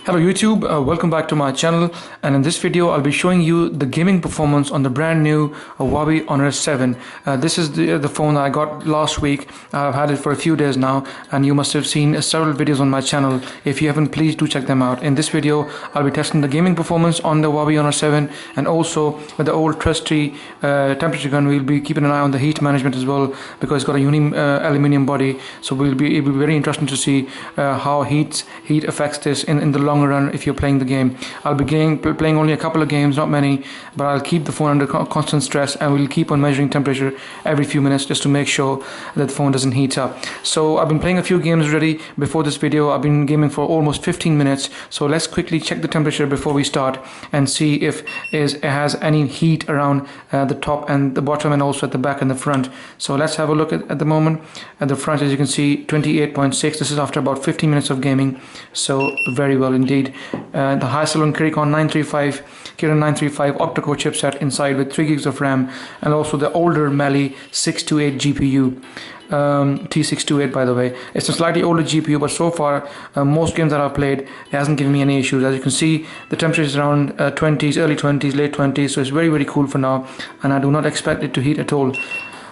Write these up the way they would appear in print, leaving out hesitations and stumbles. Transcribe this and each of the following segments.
Hello YouTube, welcome back to my channel, and in this video I'll be showing you the gaming performance on the brand new Huawei Honor 7. This is the phone that I got last week. I've had it for a few days now and you must have seen several videos on my channel. If you haven't, please do check them out. In this video I'll be testing the gaming performance on the Huawei Honor 7, and also with the old trusty temperature gun we'll be keeping an eye on the heat management as well, because it's got a aluminium body, so it'll be very interesting to see how heat affects this in the longer run if you're playing the game. I'll be playing only a couple of games, not many, but I'll keep the phone under constant stress, and we'll keep on measuring temperature every few minutes just to make sure that the phone doesn't heat up. So I've been playing a few games already before this video. I've been gaming for almost 15 minutes, so let's quickly check the temperature before we start and see if it has any heat around the top and the bottom, and also at the back and the front. So let's have a look at the moment. At the front, as you can see, 28.6. This is after about 15 minutes of gaming, so very well indeed. The Highcell Kirin 935 octa-core chipset inside with 3 gigs of RAM, and also the older Mali 628 GPU. T628, by the way. It's a slightly older GPU, but so far most games that I've played, it hasn't given me any issues. As you can see, the temperature is around 20s, early 20s, late 20s, so it's very cool for now, and I do not expect it to heat at all.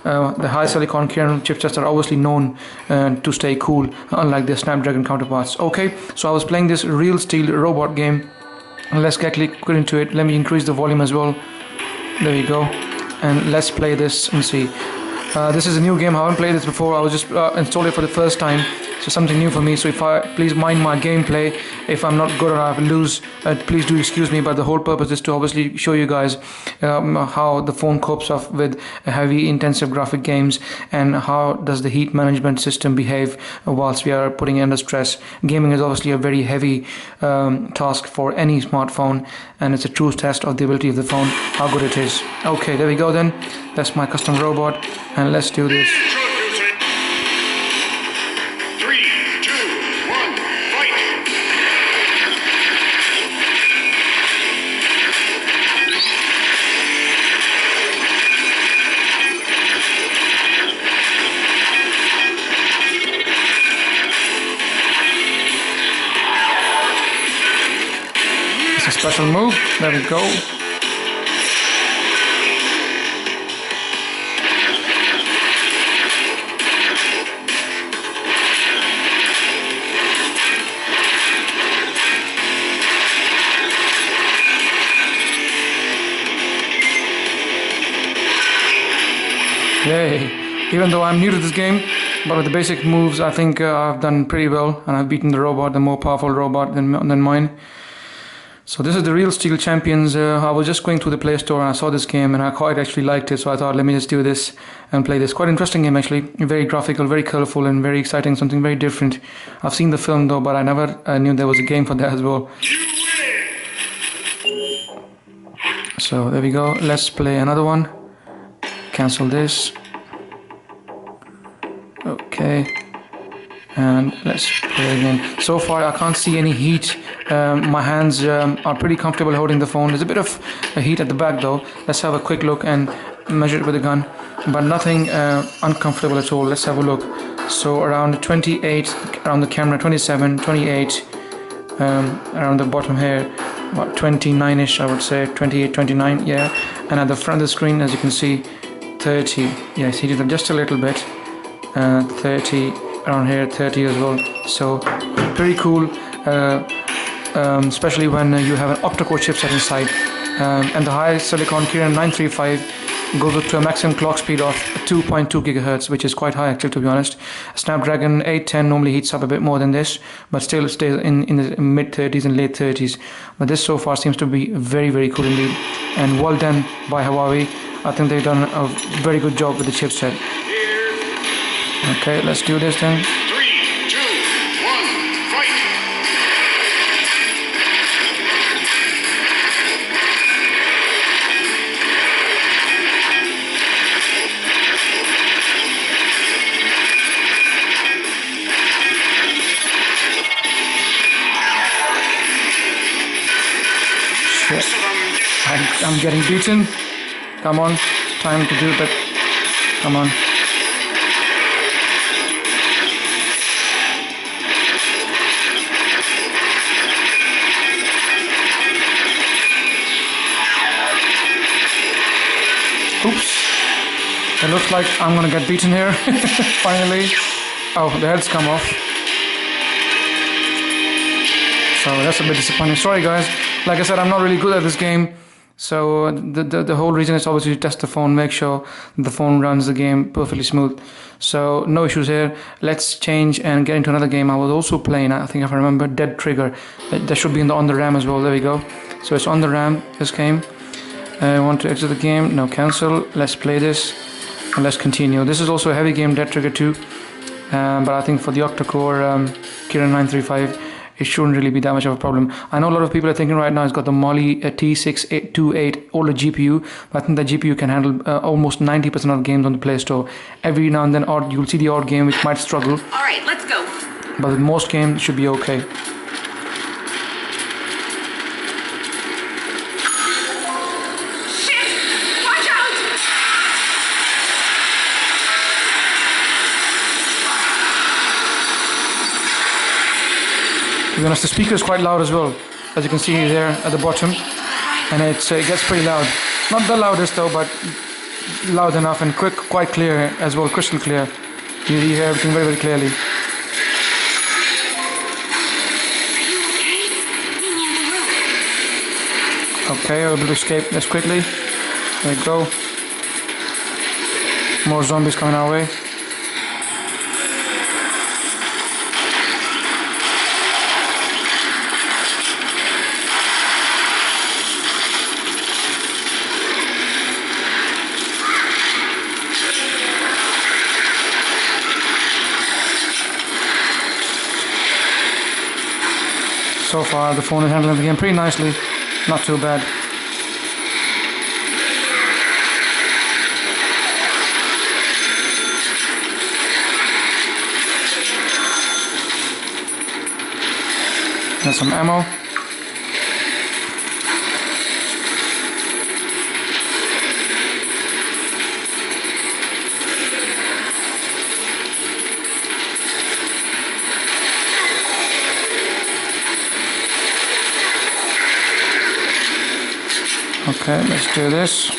The high silicon Kirin chipsets are obviously known to stay cool, unlike their Snapdragon counterparts. Okay, so I was playing this Real Steel robot game. Let's get into it. Let me increase the volume as well. There we go, and let's play this and see. This is a new game. I haven't played this before. I was just installed it for the first time, so something new for me. So please mind my gameplay. If I'm not good or I lose, please do excuse me. But the whole purpose is to obviously show you guys how the phone copes up with heavy, intensive graphic games, and how does the heat management system behave whilst we are putting it under stress. Gaming is obviously a very heavy task for any smartphone, and it's a true test of the ability of the phone, how good it is. Okay, there we go then. That's my custom robot, and let's do this. 3, 2, 1, fight! It's a special move. There we go. Yay! Even though I'm new to this game, but with the basic moves, I think I've done pretty well, and I've beaten the robot, the more powerful robot than mine. So this is the Real Steel Champions. I was just going through the Play Store and I saw this game, and I quite actually liked it, so I thought, let me just do this and play this. Quite interesting game actually, very graphical, very colorful, and very exciting, something very different. I've seen the film though, but I never knew there was a game for that as well. So there we go, let's play another one. Cancel this. Okay, and let's play again. So far I can't see any heat. My hands are pretty comfortable holding the phone. There's a bit of heat at the back though. Let's have a quick look and measure it with a gun, but nothing uncomfortable at all. Let's have a look. So around 28 around the camera, 27, 28 around the bottom here, about 29ish I would say, 28, 29, yeah. And at the front of the screen, as you can see, 30. Yeah, it's heated up just a little bit. 30 around here, 30 as well. So pretty cool, especially when you have an octa-core chipset inside. And the Highcell Kirin 935 goes up to a maximum clock speed of 2.2 gigahertz, which is quite high actually, to be honest. Snapdragon 810 normally heats up a bit more than this, but still stays in the mid 30s and late 30s. But this so far seems to be very cool indeed, and well done by Huawei. I think they've done a very good job with the chipset. Okay, let's do this then. 3, 2, 1, fight! Shit. I'm getting beaten. Come on, time to do that. Come on. It looks like I'm gonna get beaten here. Finally. Oh, the heads come off. So that's a bit disappointing. Sorry guys. Like I said, I'm not really good at this game. So the whole reason is obviously to test the phone, make sure the phone runs the game perfectly smooth. So no issues here. Let's change and get into another game. I was also playing, I think if I remember, Dead Trigger. That should be on the RAM as well. There we go. So it's on the RAM, this game. I want to exit the game. No, cancel. Let's play this and let's continue. This is also a heavy game, Dead Trigger 2. But I think for the octa-core Kirin 935, it shouldn't really be that much of a problem. I know a lot of people are thinking right now it's got the Mali T628 older GPU, but I think the GPU can handle almost 90% of games on the Play Store. Every now and then you'll see the odd game which might struggle. Alright, let's go. But with most games it should be okay. To be honest, the speaker is quite loud as well, as you can see there at the bottom, and it gets pretty loud. Not the loudest though, but loud enough and quite clear as well, crystal clear. You hear everything very, very clearly. Okay, I'm able to escape this quickly. There we go. More zombies coming our way. So far, the phone is handling the game pretty nicely, not too bad. There's some ammo. Okay, let's do this.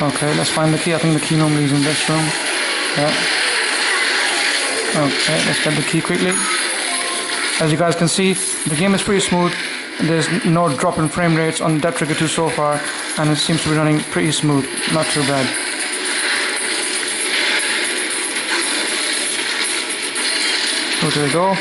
Okay, let's find the key. I think the key normally is in this room. Yeah. Okay, let's get the key quickly. As you guys can see, the game is pretty smooth. There's no drop in frame rates on Dead Trigger 2 so far, and it seems to be running pretty smooth, not too bad. So there we go.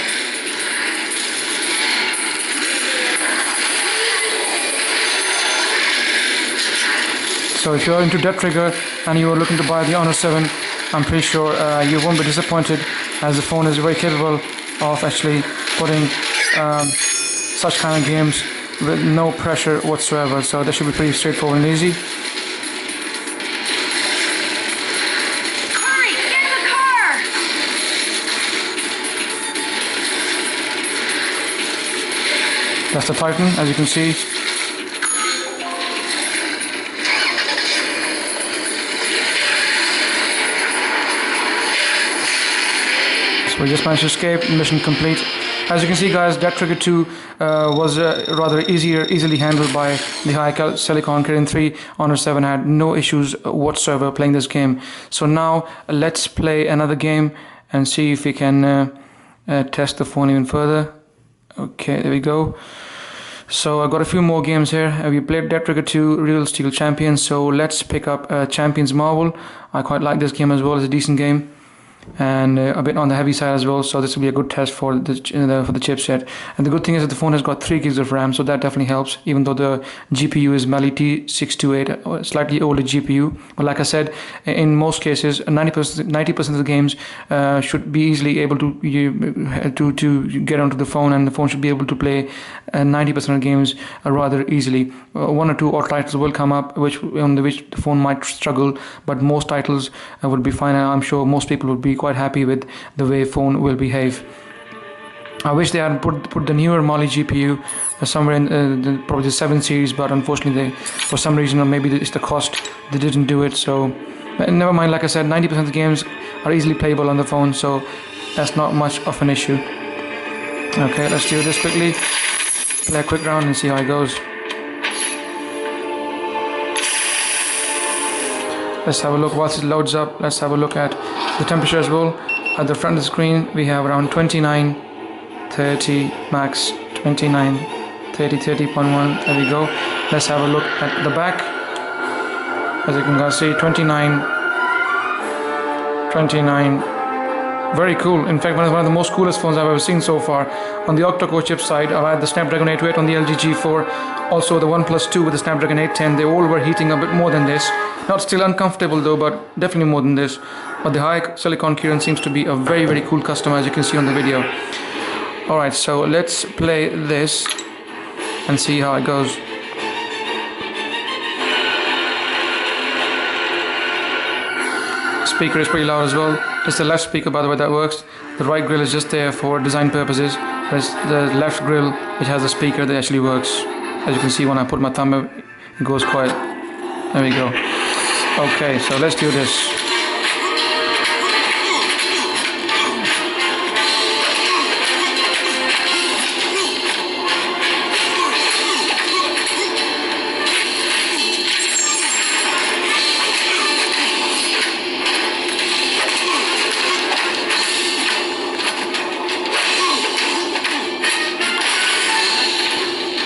So if you're into Dead Trigger and you're looking to buy the Honor 7, I'm pretty sure you won't be disappointed, as the phone is very capable of actually putting such kind of games with no pressure whatsoever. So that should be pretty straightforward and easy. Hurry, get in the car! That's the Titan, as you can see. So we just managed to escape, mission complete. As you can see guys, Dead Trigger 2 was rather easily handled by the high Silicon Kirin 3. Honor 7 had no issues whatsoever playing this game. So now let's play another game and see if we can test the phone even further. Okay, there we go. So I got a few more games here. We played Dead Trigger 2 Real Steel Champions, so let's pick up Champions Marvel. I quite like this game as well. It's a decent game, and a bit on the heavy side as well, so this will be a good test for the chipset. And the good thing is that the phone has got 3 gigs of RAM, so that definitely helps, even though the GPU is Mali T628, slightly older GPU. But like I said, in most cases 90% of the games should be easily able to get onto the phone, and the phone should be able to play 90% of games rather easily. 1 or 2 odd titles will come up on which the phone might struggle, but most titles would be fine, and I'm sure most people would be quite happy with the way phone will behave. I wish they had put the newer Mali GPU somewhere in probably the 7 series, but unfortunately they, for some reason, or maybe it's the cost, they didn't do it. So but never mind. Like I said, 90% of the games are easily playable on the phone, so that's not much of an issue. Okay, let's do this quickly. Play a quick round and see how it goes. Let's have a look whilst it loads up. Let's have a look at the temperature as well. At the front of the screen we have around 29, 30 max, 29, 30, 30.1. There we go. Let's have a look at the back. As you can see, 29, 29. Very cool. In fact, one of the most coolest phones I've ever seen so far. On the octa-core chip side, I've had the Snapdragon 828 on the LG G4, also the OnePlus 2 with the Snapdragon 810. They all were heating a bit more than this. Not still uncomfortable though, but definitely more than this. But the high silicon Kirin seems to be a very, very cool customer, as you can see on the video. Alright, so let's play this and see how it goes. Speaker is pretty loud as well. It's the left speaker, by the way, that works. The right grill is just there for design purposes. There's the left grill which has a speaker that actually works. As you can see, when I put my thumb up, it goes quiet. There we go. Okay, so let's do this.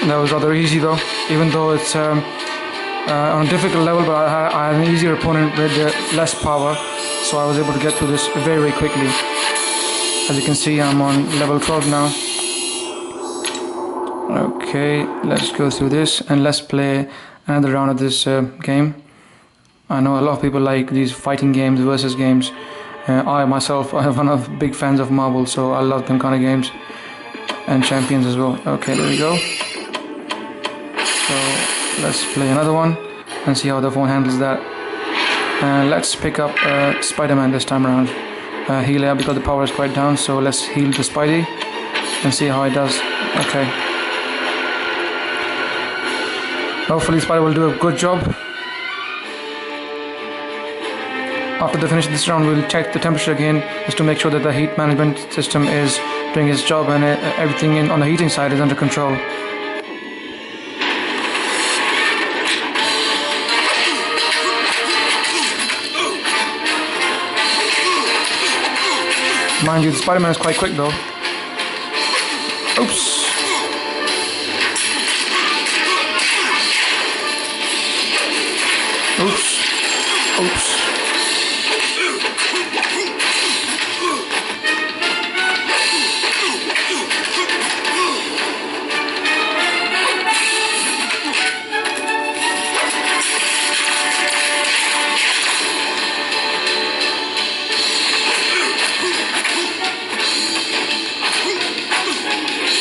That was rather easy though, even though it's on a difficult level, but I had an easier opponent with less power, so I was able to get through this very, very quickly. As you can see, I'm on level 12 now. Okay, let's go through this and let's play another round of this game. I know a lot of people like these fighting games, versus games. I myself, I'm one of big fans of Marvel, so I love them kind of games, and Champions as well. Okay, there we go. So let's play another one and see how the phone handles that. Let's pick up Spider-Man this time around. Heal it because the power is quite down, so let's heal the Spidey and see how it does. Okay. Hopefully Spider will do a good job. After they finish this round, we'll check the temperature again just to make sure that the heat management system is doing its job and everything on the heating side is under control. Mind you, the Spider-Man is quite quick though. Oops. Oops. Oops.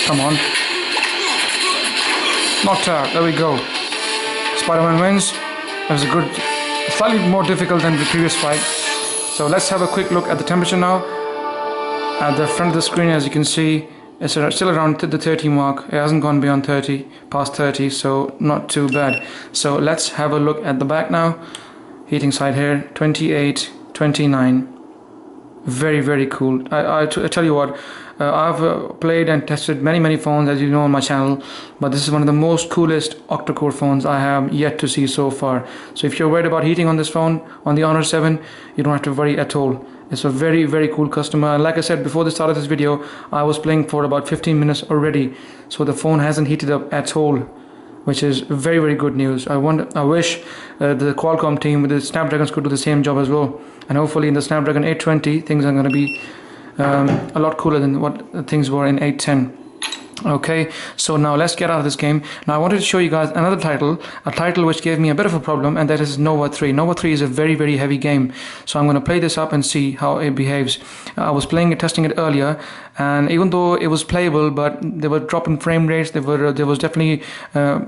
Come on. Knocked out. There we go. Spider-Man wins. That was a good, slightly more difficult than the previous fight. So let's have a quick look at the temperature now. At the front of the screen, as you can see, it's still around the 30 mark. It hasn't gone beyond 30, past 30, so not too bad. So let's have a look at the back now. Heating side here, 28, 29. Very, very cool. I tell you what, I've played and tested many phones, as you know, on my channel, but this is one of the most coolest octa-core phones I have yet to see so far. So if you're worried about heating on this phone, on the Honor 7, you don't have to worry at all. It's a very, very cool customer. And like I said before the start of this video, I was playing for about 15 minutes already, so the phone hasn't heated up at all, which is very, very good news. I wish the Qualcomm team with the Snapdragons could do the same job as well. And hopefully in the Snapdragon 820, things are going to be a lot cooler than what things were in 810. Okay, so now let's get out of this game. Now I wanted to show you guys another title, a title which gave me a bit of a problem, and that is Nova 3. Nova 3 is a very, very heavy game, so I'm going to play this up and see how it behaves. I was testing it earlier, and even though it was playable, but they were dropping frame rates. There was definitely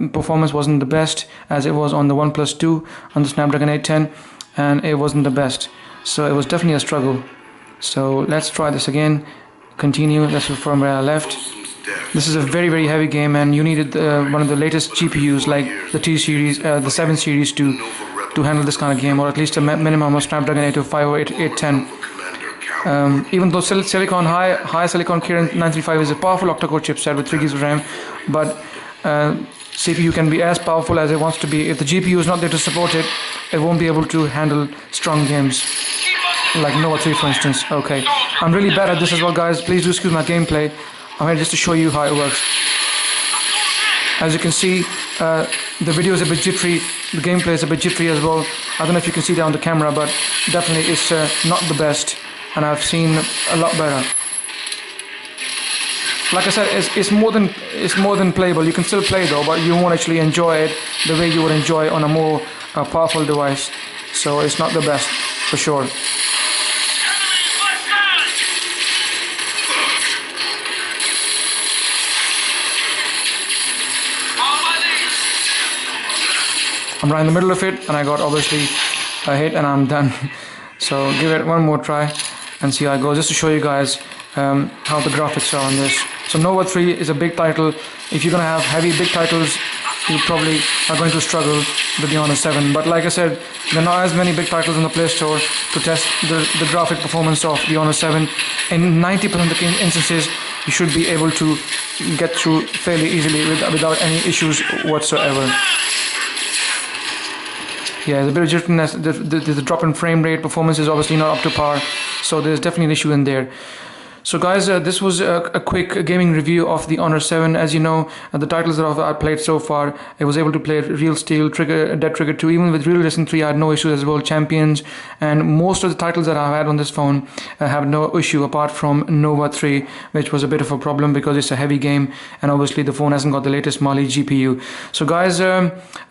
performance wasn't the best as it was on the OnePlus 2 on the Snapdragon 810, and it wasn't the best. So it was definitely a struggle. So let's try this again. Continue. That's from where I left. This is a very heavy game, and you needed one of the latest GPUs like the T series, the 7 series to handle this kind of game, or at least a minimum of Snapdragon 805 or 810. Even though Silicon high Silicon Kirin 935 is a powerful octa-core chipset with 3 GB of RAM, but CPU can be as powerful as it wants to be. If the GPU is not there to support it, it won't be able to handle strong games like Nova 3 for instance. Okay, I'm really bad at this as well, guys. Please do excuse my gameplay. I'm here just to show you how it works. As you can see, the video is a bit jittery, the gameplay is a bit jittery as well. I don't know if you can see that on the camera, but definitely it's not the best, and I've seen a lot better. Like I said, it's more than playable. You can still play though, but you won't actually enjoy it the way you would enjoy on a more powerful device. So it's not the best for sure. I'm right in the middle of it, and I got obviously a hit, and I'm done. So give it one more try and see how it goes, just to show you guys how the graphics are on this. So Nova 3 is a big title. If you're gonna have heavy big titles, you probably are going to struggle with the Honor 7. But like I said, there are not as many big titles in the Play Store to test the graphic performance of the Honor 7. In 90% of the instances, you should be able to get through fairly easily without any issues whatsoever. Yeah, there's a bit of jitteriness. The drop in frame rate, performance is obviously not up to par, so there's definitely an issue in there. So guys, this was a quick gaming review of the Honor 7. As you know, the titles that I've played so far, I was able to play Real Steel, Dead Trigger 2, even with Real Racing 3 I had no issues as well, Champions, and most of the titles that I've had on this phone have no issue apart from Nova 3, which was a bit of a problem because it's a heavy game, and obviously the phone hasn't got the latest Mali GPU. So guys,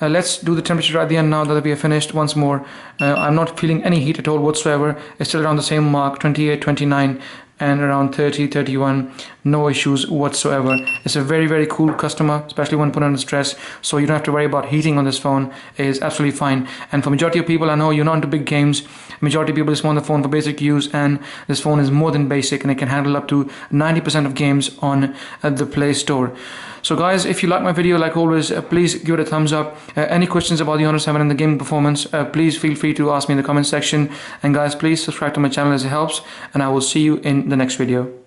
let's do the temperature at the end now that we have finished once more. I'm not feeling any heat at all whatsoever. It's still around the same mark, 28, 29. And around 30, 31, no issues whatsoever. It's a very cool customer, especially when put under stress, so you don't have to worry about heating on this phone. It is absolutely fine. And for majority of people, I know you're not into big games, majority of people just want the phone for basic use, and this phone is more than basic, and it can handle up to 90% of games on the Play Store. So guys, if you like my video, like always, please give it a thumbs up. Any questions about the Honor 7 and the gaming performance, please feel free to ask me in the comment section. And guys, please subscribe to my channel as it helps, and I will see you in the next video.